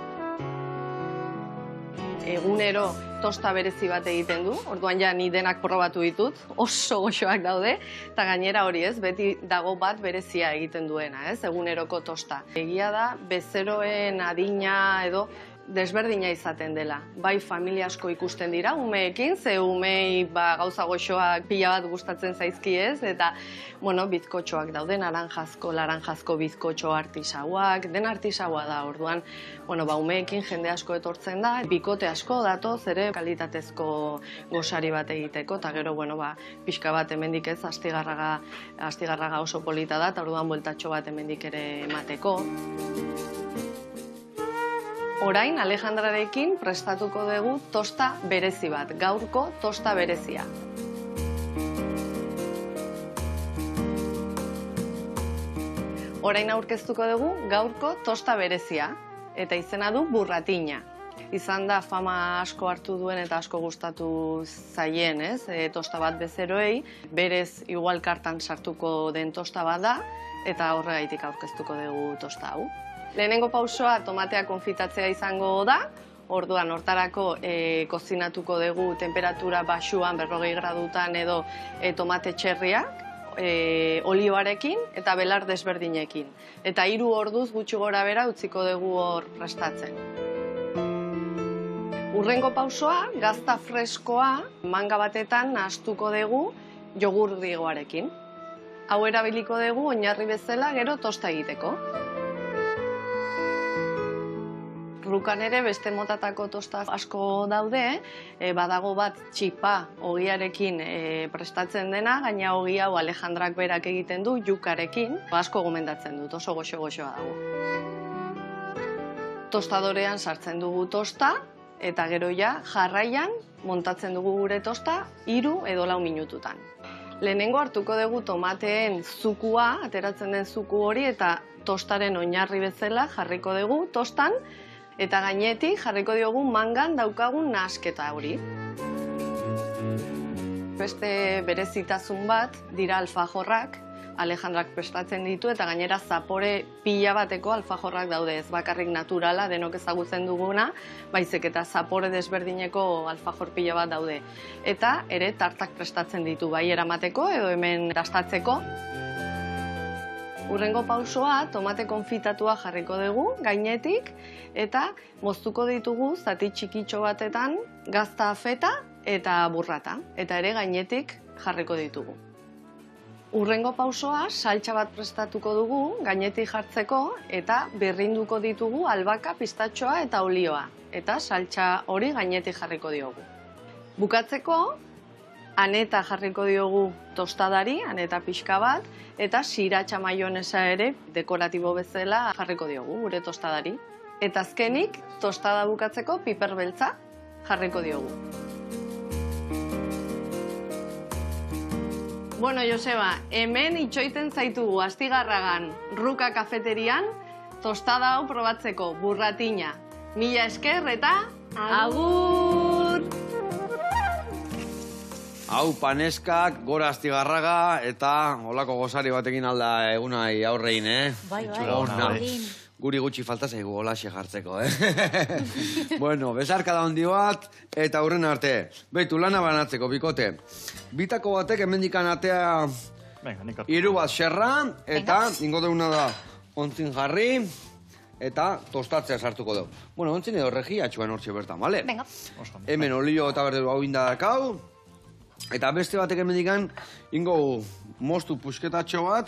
Egunero tosta berezi bat egiten du, orduan ja ni denak probatu ditut, oso goxoak daude, eta gainera hori beti dago bat berezia egiten duena, eguneroko tosta. Egia da, bezeroen adina edo desberdina izaten dela. Bai familia asko ikusten dira, umeekin, ze umei gauza goxoak pila bat gustatzen zaizkiez, eta bizkotxoak daude, laranjazko bizkotxo artisauak, den artisaua da, orduan, umeekin jende asko etortzen da, bikote asko datoz ere kalitatezko gosari bat egiteko, eta gero, pixka bat hemendik Astigarraga oso polita da, eta orduan bueltatxo bat hemendik ere emateko. Orain, Alejandrarekin prestatuko dugu tosta berezi bat, gaurko tosta berezia. Orain aurkeztuko dugu gaurko tosta berezia, eta izena du burratina. Izan da fama asko hartu duen eta asko gustatu zaien, tosta bat bezeroei, berez igual kartan sartuko den tosta bat da, eta horregaitik aurkeztuko dugu tosta hau. Lehenengo pausoa tomatea konfitatzea izango da, orduan hortarako kozinatuko dugu temperatura baxuan 40 gradutan edo tomate txerriak, olioarekin eta belar desberdinekin. Eta 3 orduz gutxi gora bera utziko dugu hor prestatzen. Hurrengo pausoa, gazta freskoa manga batetan nahastuko dugu jogurdigoarekin. Hau erabiliko dugu oinarri bezala gero tosta egiteko. Rukan ere beste motatako tosta asko daude, badago bat txipa ogiarekin prestatzen dena, gaina ogi hau Alejandrak berak egiten du jukarekin, asko gomendatzen dut, oso goxo-goxoa dago. Tostadorean sartzen dugu tosta, eta gero ja jarraian montatzen dugu gure tosta 3 edo 4 minututan. Lehenengo hartuko dugu tomateen zukua, ateratzen den zuku hori, eta tostaren oinarri bezala jarriko dugu tostan, eta gainetik jarriko diogu mangan daukagun nahasketa hori. Beste berezitasun bat dira alfajorrak. Alejandrak prestatzen ditu, eta gainera zapore pila bateko alfajorrak daude, ez bakarrik naturala, denok ezagutzen duguna, baizik eta zapore desberdineko alfajor pila bat daude. Eta ere tartak prestatzen ditu, bai eramateko edo hemen dastatzeko. Hurrengo pausoa, tomate konfitatua jarriko dugu, gainetik, eta moztuko ditugu zati txikitxo batetan gazta feta eta burrata, eta ere gainetik jarriko ditugu. Hurrengo pausoa, saltsa bat prestatuko dugu, gainetik jartzeko, eta berrinduko ditugu albaka, pistatxoa eta olioa, eta saltsa hori gainetik jarriko diogu. Bukatzeko, aneta jarriko diogu tostadari, aneta pixka bat, eta siratxa maionesa ere dekoratibo bezala jarriko diogu gure tostadari. Eta azkenik, tostada bukatzeko piper beltza jarriko diogu. Bueno, Joseba, hemen itxoiten zaitugu Astigarragan Ruka kafeterian, tostada hau probatzeko burratina. Mila esker eta agur! Hau paneskak, gora Astigarraga, eta olako gozari batekin alda egunai aurrein, Bai, Ona. Aurrein. Guri gutxi falta zaigu holaxe jartzeko, Bueno, besarka da handi bat, eta aurren arte. Beitu, lana banatzeko, bikote. Bitako batek hemendikan atea Venga, nik hartu. 3 bat xerra, eta ingo deuna da ontzin jarri, eta tostatzea sartuko dugu. Bueno, ontzin edo regiatxuan hortxe bertan, bale? Venga. Oso ondo. Hemen olio eta berdelu hau indadakau, eta beste batek hemendikan ingo mostu pusketatxo bat,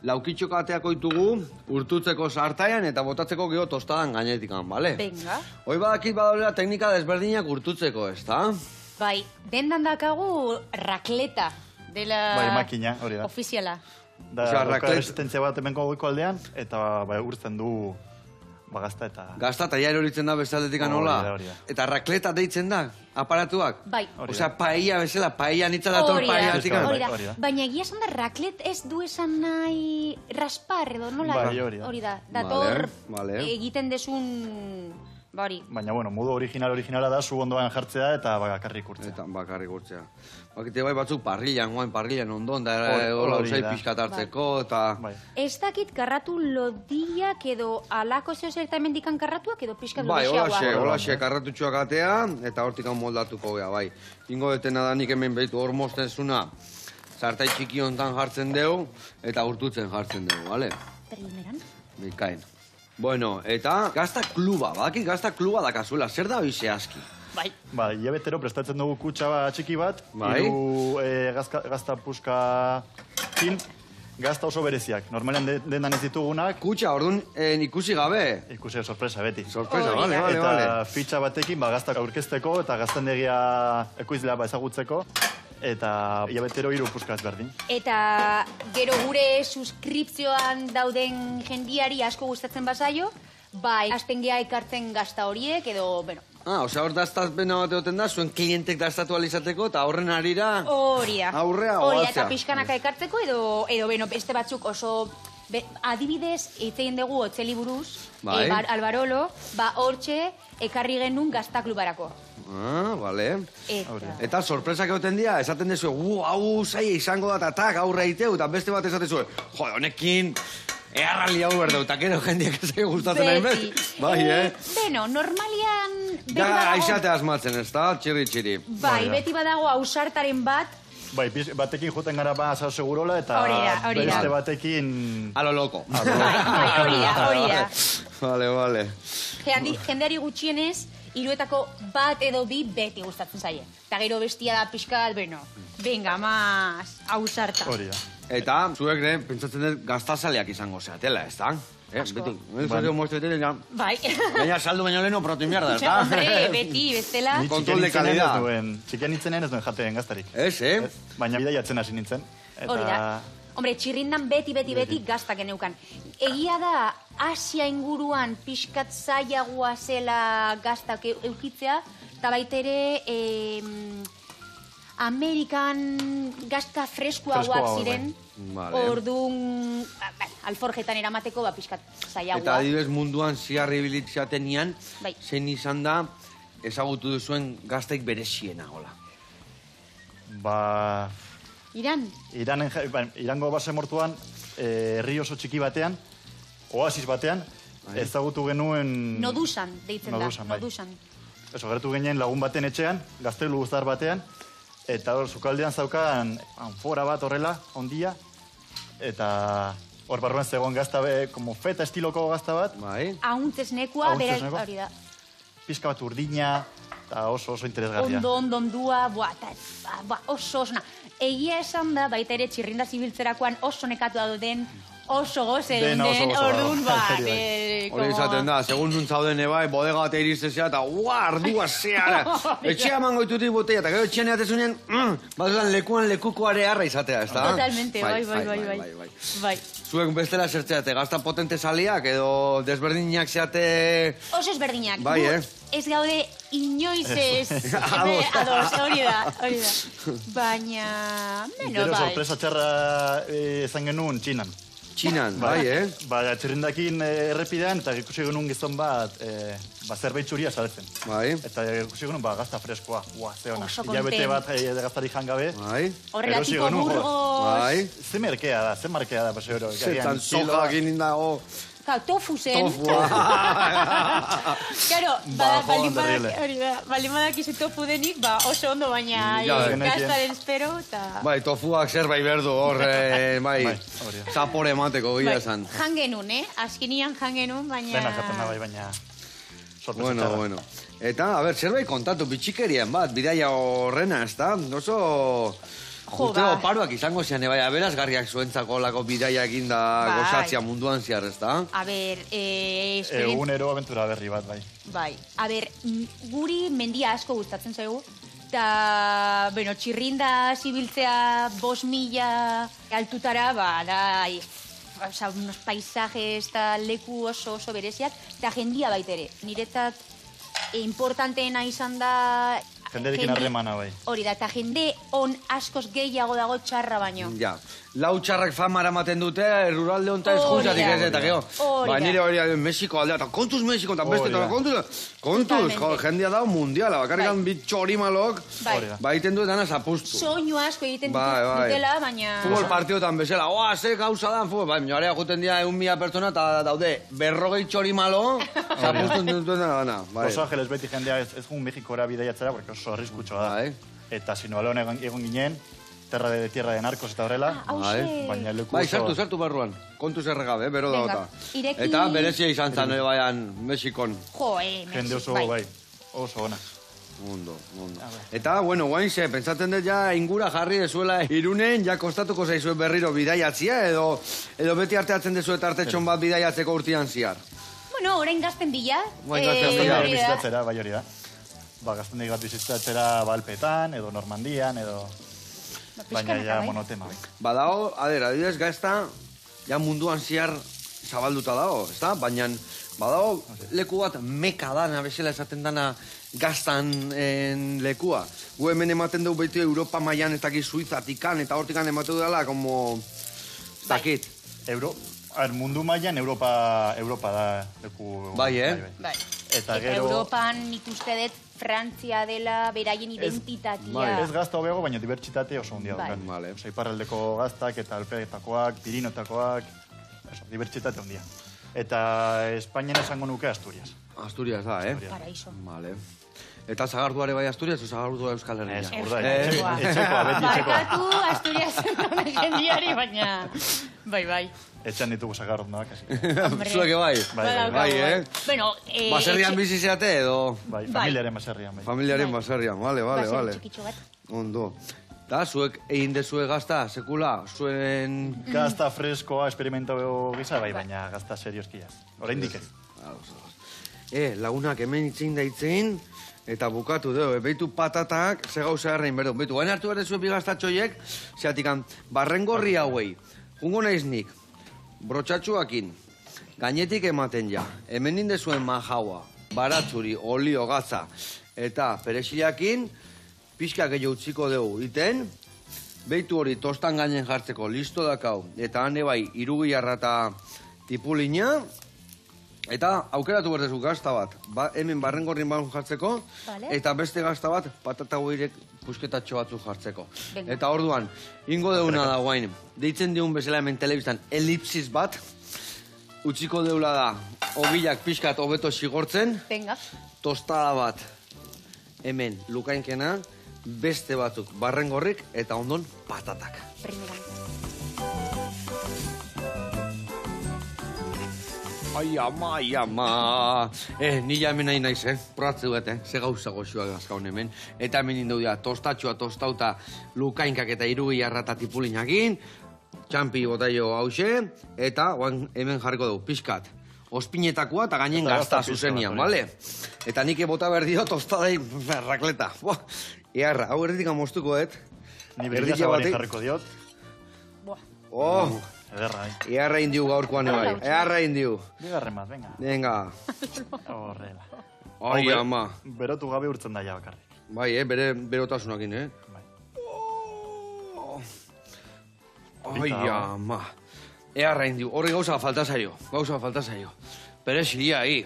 laukitxoka ateako ditugu, urtutzeko sartaian eta botatzeko geho tostadan gainetikan, bale? Venga. Hoi badakit badaulera teknika desberdinak urtutzeko, ezta? Bai, dendan dakagu rakleta dela Bai, makina, hori da. ofiziala. Da, Osea, dauka raklet- resistentzia bat hemengo goiko aldean, eta urtzen du gazta eta... Gazta eta jairo horitzen da bestaldetik anola. Hori da. Eta rakleta deitzen da, aparatuak. Bai. Hori Osea, da. paella bezala, paella nitza dator Hori da, paellatik. Hori da. hori da. Baina egia esan da, raklet ez du esan nahi raspar edo nola? Bai, hori da. Dator Vale. egiten desun... Ba hori. Baina, bueno, modu originala da, zu ondoan jartzea eta bakarrik urtzea. Eta bakarrik urtzea. Bakite bai batzuk parrillan ondon, da Hori usai da. pixkat hartzeko, eta... Bai. Ez dakit karratu lodiak edo alako zeo zer eta hemendikan karratuak edo pixka Bai, lodixeagoa. holaxe, karratutxoak atea, eta hortik hau moldatuko gea, bai. Ingo detena da nik hemen behitu hor mostenzuna, sartai txiki hontan jartzen dugu, eta urtutzen jartzen dugu, bale? Primeran. Bikain. Bueno, eta gazta kluba, badakit gazta kluba dakazula, zer da hoi zehazki? Bai. Ba, hilabetero prestatzen dugu kutsa txiki bat, Bai. hiru gazta puska kin, gazta oso bereziak. Normalen dendan ez ditugunak, Kutxa, orduan ikusi gabe. ikusi sorpresa beti. Sorpresa, Hori da. bale. Eta fitxa batekin, gaztak aurkezteko eta gaztandegia ekoizlea ezagutzeko, eta hilabetero 3 puska ezberdin. Eta gero gure suskripzioan dauden jendiari asko gustatzen bazaio, bai, hasten gea ekartzen gazta horiek edo, bueno, Osea, hor daztazpena bat egoten da, zuen klientek daztatu alizateko, eta horren arira... hori da. Aurrea Hori da, oatzea. eta pixkanaka ekartzeko edo beno, beste batzuk oso... adibidez, hitz egin dugu Otzeli buruz, Bai. Albarolo, hortxe ekarri genuen gaztaklubarako. Bale. Eta... Eta sorpresak egoten dira, esaten dezu, hau zaila izango da, eta gaur eiteu, eta beste bat esaten zuen, honekin, eharrali hau berdeu, eta gero jendeak ez egin gustatzen nahi Beti. Bai, Beno, normalian... beti Ja, badago- aixate asmatzen, ez da? Txiri. Bai, beti badago ausartaren bat, Bai, batekin joten gara Sao Segurola eta Hori da. beste batekin... A lo loco. bai, hori da. Vale. Jendeari gutxienez, hiruetako bat edo bi beti gustatzen zaie. Eta gero bestia da pixkat, beno, venga, más, ausarta. Hori da. Eta, zuek, pentsatzen dut gaztazaleak izango zeatela, ez da? Asko. Beti, moztetele, ja. Bai. Baina saldu baino leheno proti mierda, ez da? Hombre, beti, bestela. Ni Control de txikian calidad. nintzenean ez duen jateen gaztarik. Ez, Baina bidaiatzen hasi nintzen. Hori da. Hombre, txirrindan beti gaztak geneukan. Egia da, Asia inguruan pixkat zailagoa zela gaztak eukitzea, eta baitere Amerikan gazta freskoagoak Freskoagoak, ziren. Vale. Orduan, alforjetan eramateko, pixkat Eta zailagoa. adibidez munduan ziarri bilitzatenean, Bai. zein izan da ezagutu duzuen gaztaik bereziena, hola. Ba... Irango base mortuan, herri oso txiki batean, oasis batean, ezagutu genuen... Nodusan, deitzen da. Bai. Nodusan. Eso, gertu ginen lagun baten etxean, gaztelu guztar batean, eta hor, sukaldean zaukan anfora bat horrela, ondia, eta hor barruan zegoen gazta, como feta estiloko gazta bat. Bai. Auntzesnekoa, bera hori da. Pizka bat urdina, eta oso interesgarria. Ondondua, oso. Egia esan da, baita ere txirrinda zibiltzerakoan oso nekatu dauden, oso goze den, orduan, Hori izaten da, segun nuntzauden bai, bodega bat eiriztezea, eta ardua zeara. Etxea mangoitutik botella, eta gero etxean eatezunean, batzuen lekuko arearra izatea, ez da? Totalmente, bai. Zuek bestela zertzeate, gazta potente saliak, edo desberdinak zeate... Oso ezberdinak. Bai, Ez gaude inoiz ez... Ados, hori da. Baina... Gero sorpresa txarra ezan genuen Txinan. Txinan, bai, Txirrindakin errepidean, eta ikusi genuen gizon bat, zerbait txuria saltzen. Bai. Eta ikusi genuen, gazta freskoa, ze hona. Oso Ilabete bat gaztari jangabe. Bai. Horrela tipo Burgos. Bai. Ze merkea da, pasero. Zetan soja ginen dago. Tofu zen. Claro, baldin badakizu tofu denik, oso ondo, baina gaztaren espero, eta... Bai, tofuak zerbait berdu hor, bai, zapore emateko gila esan. Jan genuen, azkenian jan genuen, baina... Dena jaten da bai, baina... Bueno. Eta, a ber, zerbait kontatu bitxikerien bat, bidaia horrena, ez da? Oso... Urtego paroak izango zian, bai, aberazgarriak zuentzako lako bidaia egin da gozatzia munduan ziar, ez da? A ber, egunero aventura berri bat, bai. Bai, a ber, guri mendia asko gustatzen zaigu, eta, bueno, txirrinda zibiltzea 5.000 altutara, da, unos paisajes eta leku oso bereziak, eta jendia baitere. Niretzat, importanteena izan da... Jenderekin harremana, bai. Hori da, eta jende on askoz gehiago dago txarra baino. Ja, lau txarrak famara maten dute, ruralde honetan eskuntzatik ez, eta gero. Ba, nire hori Mexiko aldea, eta kontuz Mexiko, eta beste, eta kontuz, jendia dago mundiala, bakarrikan bit txorimalok, baiten duetan azapustu. Soinu asko egiten dutela, baina... Futbol partiotan bezala, ze gauza dan, futbol, bai, minarea juten dira 1.000 pertsona, eta daude, 40 txorimalo, zapustu duten dana. Los Angeles beti jendea ez gun Mexikora bideiatzera, porque oso arriskutxoa da. Eta Sinaloan egon ginen, tierra de narcos eta horrela. Baina leku bai, sartu barruan. Kontu zerregabe, bero da gota. Eta berezia izan zan, baian, Mexikon. Jende oso, bai, oso ona. Mundo. Eta, bueno, guain ze, pentsatzen dut ja ingura jarri dezuela Irunen, ja kostatuko zaizue berriro bidaiatzia, edo beti arteatzen dezu eta artetxon bat bidaiatzeko urtian ziar. Bueno, orain gazten bila. Bizitatzera, bai hori da. Gazten bat bizitatzera Alpetan, edo Normandian, edo... Baina ja monotema. Badao, adibidez, gazta, ja munduan ziar zabalduta dago, ezta? Baina, badao, leku bat meka dana, bezala esaten dana gaztan lekua. Gu hemen ematen dugu beti Europa mailan ez dakit Suizatikan, eta hortikan ematen dela, como... Zakit. Mundu mailan Europa da leku... Bai, Eta Europan nik uste dut Frantzia dela beraien identitatea. Ez gazta hobego, baina dibertsitate oso hundia dukan. Iparraldeko gaztak eta alpeetakoak, Pirinotakoak, dibertsitate hundia. Eta Espainian esango nuke Asturias. Asturias da, Paraíso. Eta zagarduare bai Asturias, o zagardua Euskal Herria? Etxekoa, beti etxekoa. Barkatu Asturias jendiari, baina... Bai. Etxean ditugu zagarduak, hasi. Zueke bai? Bai. Bueno, baserrian bizi zeate edo? Bai, familiaren baserrian. Familiaren baserrian, vale. Baserri txikitxo bat. Ondo. Da, zuek egin dezue gazta, sekula, zuen... Gazta freskoa, experimento gisa, bai, baina gazta serioskiaz. Oraindik ez. Lagunak hemen itzein da itzein, eta bukatu dugu, behitu patatak, ze gauza errein berdu. Behitu, gain hartu behar zuen bigaztatxoiek, zeatikan, barrengorri hauei, jungo naiz nik, brotxatxuakin, gainetik ematen ja, hemen indezuen majaua, baratzuri, olio, gaza, eta peresilakin, pixka gehiago utziko dugu, iten, behitu hori tostan gainen jartzeko listo dakau, eta hane bai, irugiarra eta tipulina, Eta aukeratu berdezu gazta bat. Hemen barrengorrin ban jartzeko, Vale. eta beste gazta bat patata goirek pusketatxo batzu jartzeko. Venga. Eta orduan, ingo deuna da guain, deitzen digun bezala hemen telebistan elipsis bat, utziko deula da, ogilak pixkat hobeto xigortzen, Venga. tostada bat hemen lukainkena, beste batzuk barrengorrik eta ondon patatak. Primeran. Ai, ama, ai, ama. Nila hemen nahi naiz, Probatze duet, ze gauza goxuak azkaun hemen. Eta hemen indau dira, tostatxoa, tostauta, lukainkak eta irugi jarrata tipulinakin, txampi botaio hause, eta hemen jarriko dugu, pixkat. Ospinetakoa eta gainen Eta gazta gazta pixka zuzenian, bat, bale? Eta nik bota behar dio tostadei rakleta. Iarra, hau erditik amostuko, Ni berdia bari jarriko diot. Buah. Oh, Ederra, iarra indiu gaurkoan bai, iarra indiu. Bigarren bat, venga. Venga. Horrela. Ai, ama. Berotu gabe urtzen daia bakarrik. Bai, bere berotasunakin, Bai. Ai, ama. Earra indiu, horri gauza falta zaio, Perexia, hi.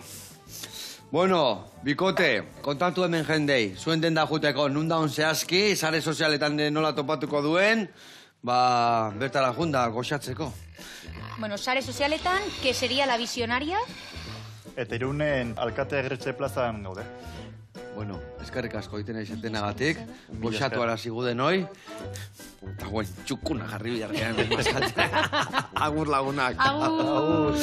Bueno, bikote, kontatu hemen jendei, zuen denda juteko nundaun zehazki, sare sozialetan nola topatuko duen, bertara junda, goxatzeko. Bueno, sare sozialetan, que sería la visionaria? Eta Irunen Alkate Agretxe plazan gaude. Bueno, eskerrik asko egiten aizentenagatik, goxatu arazi guden hoi. Eta guen, txukuna jarri bilarrean, Agur lagunak. Agur!